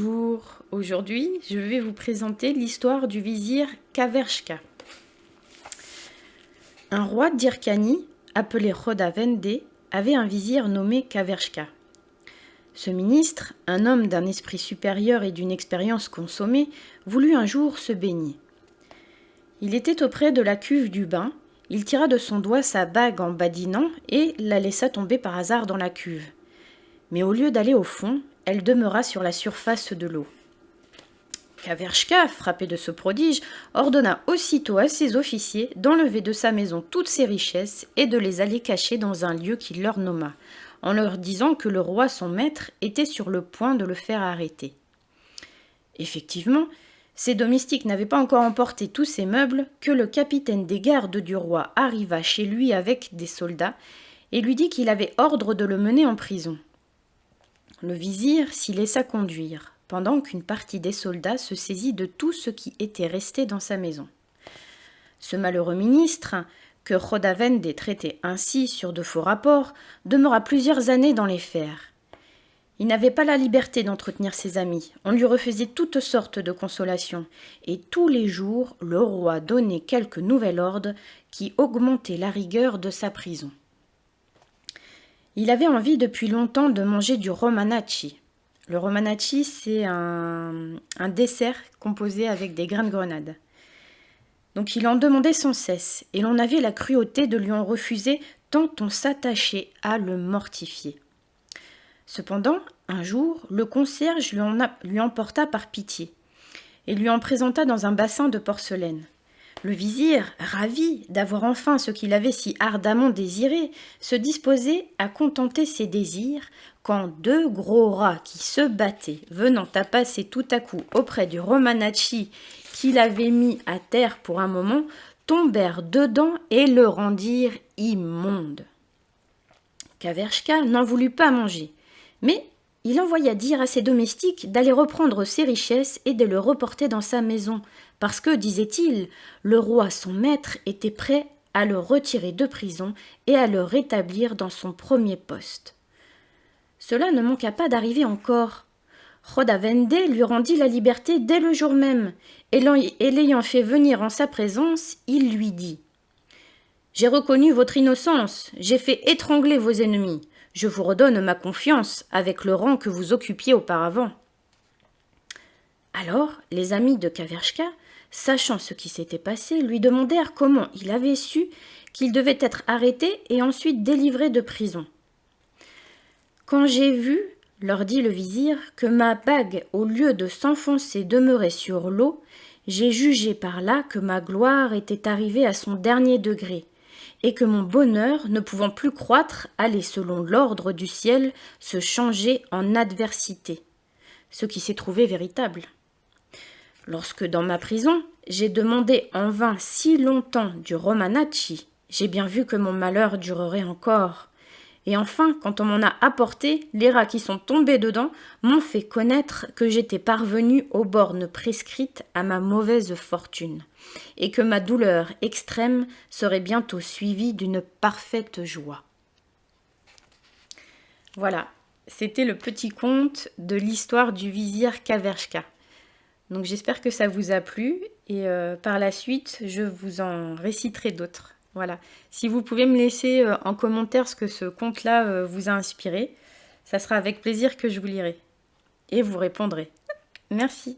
Bonjour, aujourd'hui je vais vous présenter l'histoire du vizir Kaverchka. Un roi d'Hyrcanie, appelé Khodavendé, avait un vizir nommé Kaverchka. Ce ministre, un homme d'un esprit supérieur et d'une expérience consommée, voulut un jour se baigner. Il était auprès de la cuve du bain, il tira de son doigt sa bague en badinant et la laissa tomber par hasard dans la cuve. Mais au lieu d'aller au fond, elle demeura sur la surface de l'eau. Kaverchka, frappé de ce prodige, ordonna aussitôt à ses officiers d'enlever de sa maison toutes ses richesses et de les aller cacher dans un lieu qu'il leur nomma, en leur disant que le roi son maître était sur le point de le faire arrêter. Effectivement, ses domestiques n'avaient pas encore emporté tous ses meubles que le capitaine des gardes du roi arriva chez lui avec des soldats et lui dit qu'il avait ordre de le mener en prison. Le vizir s'y laissa conduire, pendant qu'une partie des soldats se saisit de tout ce qui était resté dans sa maison. Ce malheureux ministre, que Khodavendé traitait ainsi sur de faux rapports, demeura plusieurs années dans les fers. Il n'avait pas la liberté d'entretenir ses amis, on lui refaisait toutes sortes de consolations, et tous les jours le roi donnait quelque nouvel ordre qui augmentait la rigueur de sa prison. Il avait envie depuis longtemps de manger du romanachi. Le romanachi, c'est un dessert composé avec des grains de grenade. Donc il en demandait sans cesse, et l'on avait la cruauté de lui en refuser tant on s'attachait à le mortifier. Cependant, un jour, le concierge lui emporta par pitié, et lui en présenta dans un bassin de porcelaine. Le vizir, ravi d'avoir enfin ce qu'il avait si ardemment désiré, se disposait à contenter ses désirs quand deux gros rats qui se battaient, venant à passer tout à coup auprès du romanachi qu'il avait mis à terre pour un moment, tombèrent dedans et le rendirent immonde. Kaverchka n'en voulut pas manger, mais il envoya dire à ses domestiques d'aller reprendre ses richesses et de le reporter dans sa maison, parce que, disait-il, le roi son maître était prêt à le retirer de prison et à le rétablir dans son premier poste. Cela ne manqua pas d'arriver encore. Khodavendé lui rendit la liberté dès le jour même, et l'ayant fait venir en sa présence, il lui dit « J'ai reconnu votre innocence, j'ai fait étrangler vos ennemis. Je vous redonne ma confiance avec le rang que vous occupiez auparavant. » Alors, les amis de Kaverchka, sachant ce qui s'était passé, lui demandèrent comment il avait su qu'il devait être arrêté et ensuite délivré de prison. « Quand j'ai vu, leur dit le vizir, que ma bague, au lieu de s'enfoncer, demeurait sur l'eau, j'ai jugé par là que ma gloire était arrivée à son dernier degré, et que mon bonheur, ne pouvant plus croître, allait selon l'ordre du ciel se changer en adversité, ce qui s'est trouvé véritable. Lorsque dans ma prison, j'ai demandé en vain si longtemps du romanachi, j'ai bien vu que mon malheur durerait encore. Et enfin, quand on m'en a apporté, les rats qui sont tombés dedans m'ont fait connaître que j'étais parvenu aux bornes prescrites à ma mauvaise fortune, et que ma douleur extrême serait bientôt suivie d'une parfaite joie. » Voilà, c'était le petit conte de l'histoire du vizir Kaverchka. Donc j'espère que ça vous a plu, et par la suite, je vous en réciterai d'autres. Voilà. Si vous pouvez me laisser en commentaire ce que ce conte-là vous a inspiré, ça sera avec plaisir que je vous lirai et vous répondrai. Merci.